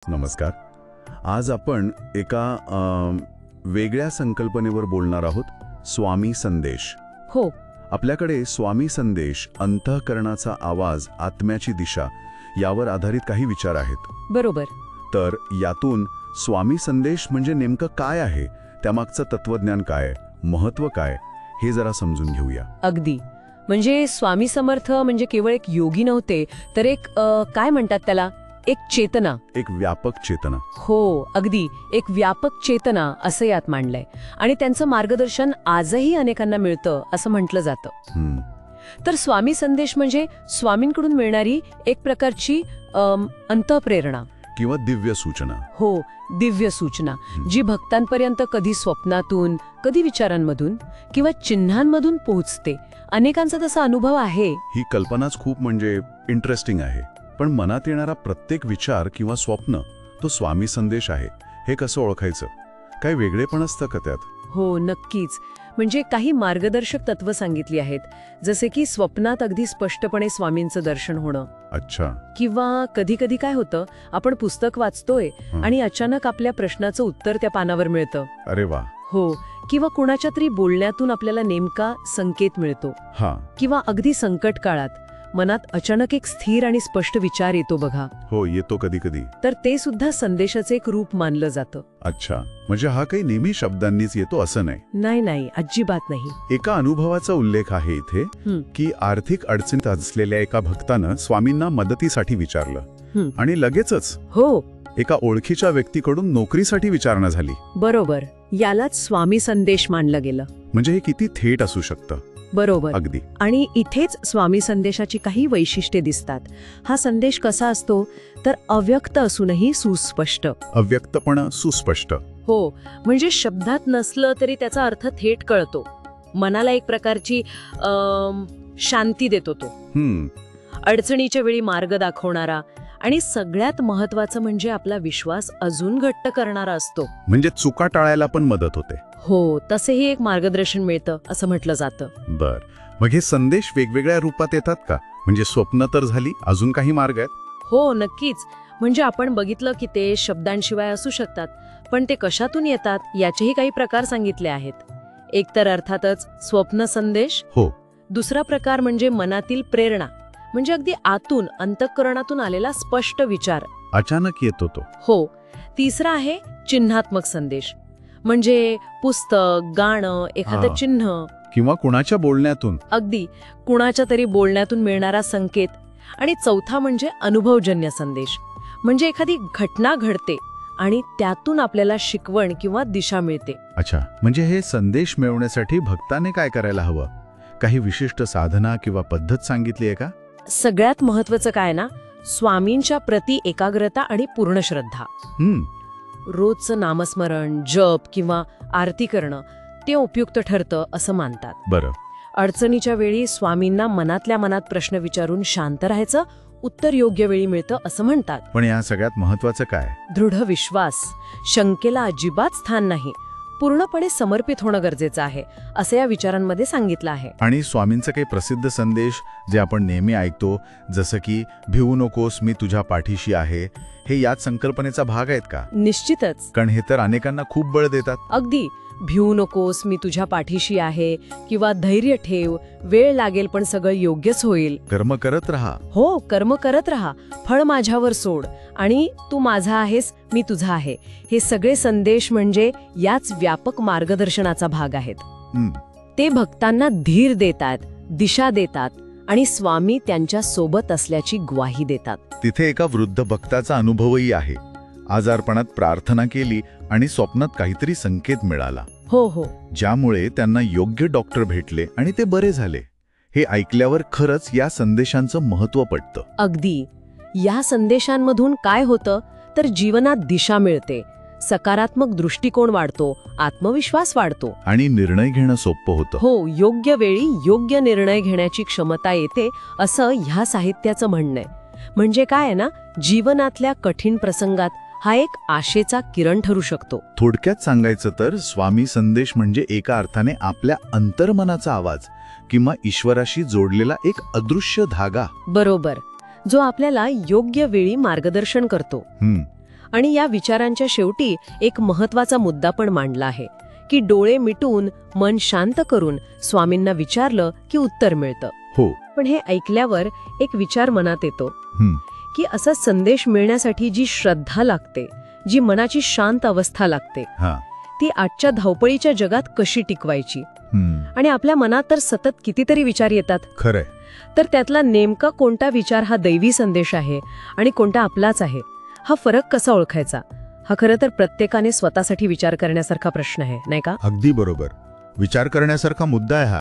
नमस्कार. आज आपण एका वेगळ्या संकल्पनेवर बोलणार आहोत, स्वामी संदेश. हो. आपल्याकडे स्वामी संदेश, अंतःकरणाचा आवाज, आत्म्याची दिशा यावर आधारित काही विचार आहेत. बरोबर. तर यातून स्वामी संदेश म्हणजे नेमकं काय आहे, त्यामागचं तत्वज्ञान काय, महत्त्व काय, हे जरा समजून घेऊया. अगदी. म्हणजे स्वामी समर्थ म्हणजे केवळ एक योगी नव्हते, तर एक काय म्हणतात त्याला, एक चेतना. एक व्यापक चेतना. हो, अगदी एक व्यापक चेतना असं यात मांडलंय. आणि त्यांचं मार्गदर्शन आजही अनेकांना मिळतं असं म्हटलं जातं. तर स्वामी संदेश म्हणजे स्वामींकडून मिळणारी एक प्रकारची अंतःप्रेरणा किंवा दिव्य सूचना. हो, दिव्य सूचना, जी भक्तांपर्यंत कधी स्वप्नातून, कधी विचारांमधून किंवा चिन्हांमधून पोहोचते. अनेकांचा तसा अनुभव आहे. ही कल्पनाच खूप म्हणजे इंटरेस्टिंग आहे. पण मनात येणारा प्रत्येक विचार किंवा स्वप्न तो स्वामी संदेश आहे हे कसं ओळखायचं? काही वेगळेपण असतं का त्यात? हो, नक्कीच. म्हणजे काही मार्गदर्शक तत्व सांगितली आहेत, जसे की स्वप्नात अगदी स्पष्टपणे स्वामींचं दर्शन होणं. अच्छा. किंवा कधी कधी काय होतं, आपण पुस्तक वाचतोय आणि अचानक आपल्या प्रश्नाचं उत्तर त्या पानावर मिळतं. अरे वा. हो. किंवा कुणाच्या तरी बोलण्यातून आपल्याला नेमका संकेत मिळतो. किंवा अगदी संकट काळात मनात अचानक एक स्थिर आणि स्पष्ट विचार येतो बघा. हो, येतो कधी कधी. तर ते सुद्धा संदेशाचे एक रूप मानलं जातं. अच्छा. म्हणजे हा काही नेहमी शब्दांनीच येतो असं नाही? नाही, अजिबात नाही. एका अनुभवाचा उल्लेख आहे इथे की आर्थिक अडचणीत असलेल्या एका भक्तानं स्वामींना मदतीसाठी विचारलं आणि लगेचच हो, एका ओळखीच्या व्यक्तीकडून नोकरीसाठी विचारणा झाली. बरोबर. यालाच स्वामी संदेश मानलं गेलं. म्हणजे हे किती थेट असू शकतं. बरोबर. अगदी. आणि इथेच स्वामी संदेशाची काही वैशिष्ट्ये दिसतात. हा संदेश कसा असतो तर अव्यक्त असूनही सुस्पष्ट. अव्यक्त पण सुस्पष्ट. हो, म्हणजे शब्दात नसलं तरी त्याचा अर्थ थेट कळतो. मनाला एक प्रकारची शांती देतो तो. अडचणीच्या वेळी मार्ग दाखवणारा आणि सगळ्यात महत्वाचं म्हणजे आपला विश्वास अजून घट्ट करणारा असतो. म्हणजे चुका टाळायला पण मदत होते. हो, तसेही एक मार्गदर्शन मिळतं असं म्हटलं जातं. बर. मग हे संदेश वेगवेगळ्या रूपात येतात का? म्हणजे स्वप्न तर झाली, अजून काही मार्ग आहेत? हो, नक्कीच. म्हणजे आपण बघितलं की ते शब्दांशिवाय असू शकतात, पण ते कशातून येतात याचेही काही प्रकार सांगितले आहेत. एक तर अर्थातच स्वप्न संदेश. हो. दुसरा प्रकार म्हणजे मनातील प्रेरणा, म्हणजे अगदी आतून, अंतःकरणातून आलेला स्पष्ट विचार. अचानक येतो तो. हो. तिसरा आहे चिन्हात्मक संदेश, म्हणजे पुस्तक, गाणं, एखादं चिन्ह किंवा कुणाच्या बोलण्यातून. अगदी कुणाच्या तरी बोलण्यातून मिळणारा संकेत. आणि चौथा म्हणजे अनुभवजन्य संदेश, म्हणजे एखादी घटना घडते आणि त्यातून आपल्याला शिकवण किंवा दिशा मिळते. अच्छा. म्हणजे हे संदेश मिळवण्यासाठी भक्ताने काय करायला हवं? काही विशिष्ट साधना किंवा पद्धत सांगितली आहे का? सगळ्यात महत्वाचं काय ना, स्वामींच्या प्रती एकाग्रता आणि पूर्ण श्रद्धा. रोजचं नामस्मरण, जप किंवा आरती करणं ते उपयुक्त ठरतं असं मानतात. बरं. अडचणीच्या वेळी स्वामींना मनातल्या मनात प्रश्न विचारून शांत राहायचं, उत्तर योग्य वेळी मिळतं असं म्हणतात. पण या सगळ्यात महत्वाचं काय? दृढ विश्वास, शंकेला अजिबात स्थान नाही, पूर्णपणे समर्पित होणं गरजेचं आहे असं या विचारांमध्ये सांगितलं आहे. आणि स्वामींचं काही प्रसिद्ध संदेश जे आपण नेहमी ऐकतो, जसं की भिवू नकोस, मी तुझ्या पाठीशी आहे, हे याच संकल्पनेचा भाग आहेत का? निश्चितच. कारण हे तर अनेकांना खूप बळ देतात. अगदी. भिवू नकोस, मी तुझ्या पाठीशी आहे, किंवा धैर्य ठेव, वेळ लागेल पण सगळं योग्यच होईल. कर्म करत राहा. हो, कर्म करत राहा, फळ माझ्यावर सोड, आणि तू माझा आहेस, मी तुझा आहे. हे सगळे संदेश म्हणजे याच व्यापक मार्गदर्शनाचा भाग आहेत. ते भक्तांना धीर देतात, दिशा देतात आणि स्वामी त्यांच्या सोबत असल्याची ग्वाही देतात. तिथे एका वृद्ध भक्ताचा अनुभवही आहे. आजारपणात प्रार्थना केली आणि स्वप्नात काहीतरी संकेत मिळाला. हो. ज्यामुळे त्यांना योग्य डॉक्टर भेटले आणि ते बरे झाले. हे ऐकल्यावर खरंच या संदेशांचं महत्त्व पटतं. अगदी. या संदेशांमधून काय होतं तर जीवनात दिशा मिळते, सकारात्मक दृष्टिकोन वाढतो, आत्मविश्वास वाढतो आणि निर्णय घेणं सोपं होतं. हो, योग्य वेळी योग्य निर्णय घेण्याची क्षमता येते असं ह्या साहित्याचं म्हणणं आहे. म्हणजे काय आहे ना, जीवनातल्या कठीण प्रसंगात हा एक आशेचा किरण ठरू शकतो. थोडक्यात सांगायचं तर स्वामी संदेश म्हणजे एका अर्थाने आपल्या अंतर्मनाचा आवाज किंवा ईश्वराशी जोडलेला एक अदृश्य धागा. बरोबर. जो आपल्याला योग्य वेळी मार्गदर्शन करतो. आणि या विचारांच्या शेवटी एक महत्वाचा मुद्दा पण मांडला आहे की डोळे मिटून मन शांत करून स्वामींना विचारलं की उत्तर मिळतं. हो. पण हे ऐकल्यावर एक विचार मनात येतो की असा संदेश मिळण्यासाठी जी श्रद्धा लागते, जी मनाची शांत अवस्था लागते, ती आजच्या धावपळीच्या जगात कशी टिकवायची. आणि आपल्या मनात तर सतत कितीतरी विचार येतात. खरंय. तर त्यातला नेमका कोणता विचार हा दैवी संदेश आहे आणि कोणता आपलाच आहे, हा फरक कसा ओळखायचा, हा खरं तर प्रत्येकाने स्वतःसाठी विचार करण्यासारखा प्रश्न आहे, नाही का? अगदी बरोबर. विचार करण्यासारखा मुद्दा आहे हा.